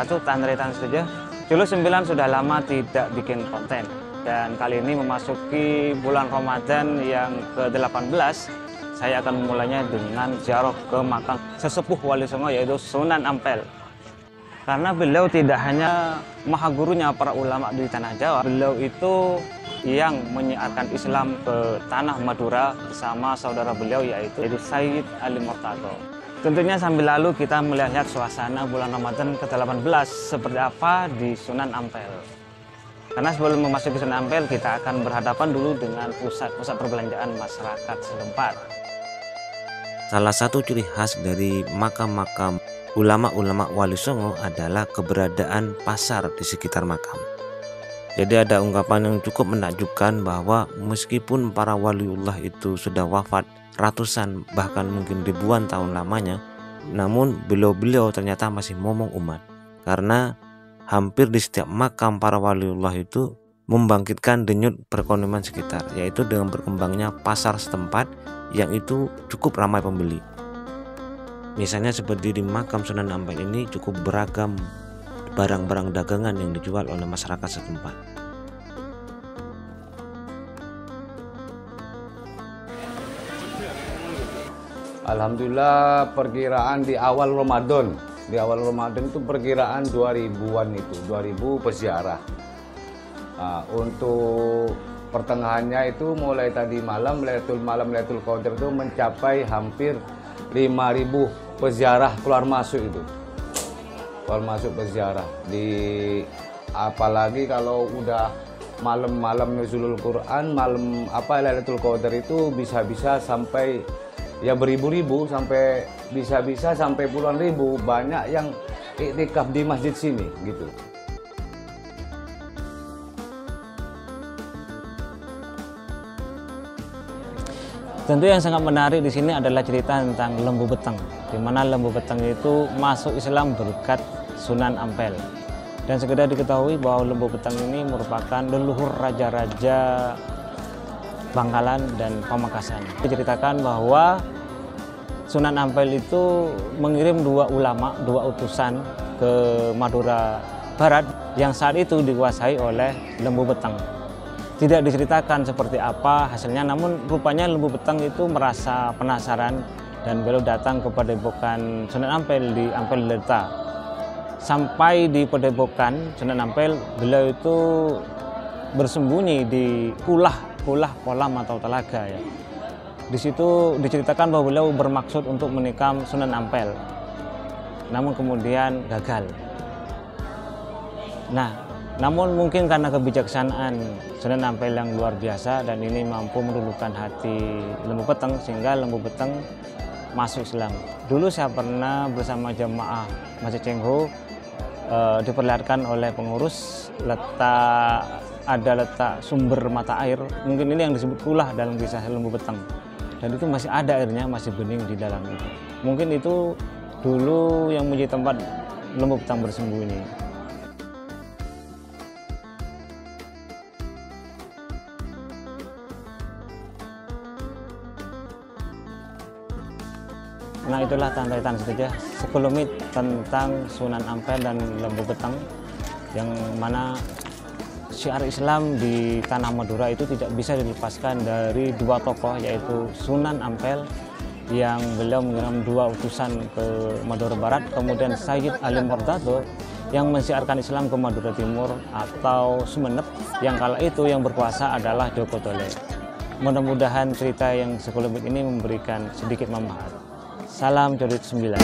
wabarakatuh. Tanretan saja. Julu 9 sudah lama tidak bikin konten. Dan kali ini memasuki bulan Ramadan yang ke-18, saya akan memulainya dengan ziarah ke makam sesepuh Wali Songo, yaitu Sunan Ampel. Karena beliau tidak hanya maha gurunya para ulama di tanah Jawa, beliau itu yang menyiarkan Islam ke tanah Madura bersama saudara beliau yaitu Sayyid Ali Murtado. Tentunya sambil lalu kita melihat suasana bulan Ramadan ke-18 seperti apa di Sunan Ampel. Karena sebelum memasuki Sunan Ampel, kita akan berhadapan dulu dengan pusat perbelanjaan masyarakat setempat. Salah satu ciri khas dari makam-makam ulama-ulama Wali Songo adalah keberadaan pasar di sekitar makam. Jadi ada ungkapan yang cukup menakjubkan bahwa meskipun para waliullah itu sudah wafat ratusan bahkan mungkin ribuan tahun lamanya, namun beliau-beliau ternyata masih momong umat, karena hampir di setiap makam para waliullah itu membangkitkan denyut perekonomian sekitar, yaitu dengan berkembangnya pasar setempat yang itu cukup ramai pembeli. Misalnya seperti di makam Sunan Ampel ini cukup beragam barang-barang dagangan yang dijual oleh masyarakat setempat. Alhamdulillah, perkiraan di awal Ramadan itu perkiraan 2000-an itu, 2000 peziarah. Nah, untuk pertengahannya itu mulai tadi malam Lailatul Qadar itu mencapai hampir 5.000 peziarah keluar masuk itu. Keluar masuk peziarah. Apalagi kalau udah malam-malam Nuzulul Quran, malam Lailatul Qadar itu bisa-bisa sampai ya beribu-ribu, sampai bisa-bisa sampai puluhan ribu. Banyak yang iktikaf di masjid sini gitu. Tentu yang sangat menarik di sini adalah cerita tentang Lembu Beteng, di mana Lembu Beteng itu masuk Islam berkat Sunan Ampel. Dan sekedar diketahui bahwa Lembu Beteng ini merupakan leluhur raja-raja Bangkalan dan Pamekasan. Diceritakan bahwa Sunan Ampel itu mengirim 2 ulama, 2 utusan ke Madura Barat yang saat itu dikuasai oleh Lembu Beteng. Tidak diceritakan seperti apa hasilnya, namun rupanya Lembu Beteng itu merasa penasaran dan beliau datang ke padepokan Sunan Ampel di Ampel Delta. Sampai di padepokan Sunan Ampel, beliau itu bersembunyi di kulah kolam atau telaga ya. Di situ diceritakan bahwa beliau bermaksud untuk menikam Sunan Ampel, namun kemudian gagal. Nah, namun mungkin karena kebijaksanaan Sunan Ampel yang luar biasa dan ini mampu meluluhkan hati Lembu Beteng, sehingga Lembu Beteng masuk Islam. Dulu saya pernah bersama jamaah Masjid Cengho diperlihatkan oleh pengurus ada letak sumber mata air, mungkin ini yang disebut kulah dalam kisah Lembu Beteng, dan itu masih ada airnya, masih bening di dalam itu. Mungkin itu dulu yang menjadi tempat Lembu Beteng bersembunyi. Nah, itulah tantan saja sekelumit tentang Sunan Ampel dan Lembu Beteng, yang mana syiar Islam di tanah Madura itu tidak bisa dilepaskan dari 2 tokoh, yaitu Sunan Ampel yang beliau mengirim 2 utusan ke Madura Barat, kemudian Sayyid Ali Murtado yang mensiarkan Islam ke Madura Timur atau Sumenep, yang kala itu yang berkuasa adalah Joko Tole. Mudah-mudahan cerita yang sekelumit ini memberikan sedikit manfaat. Salam Codet 9.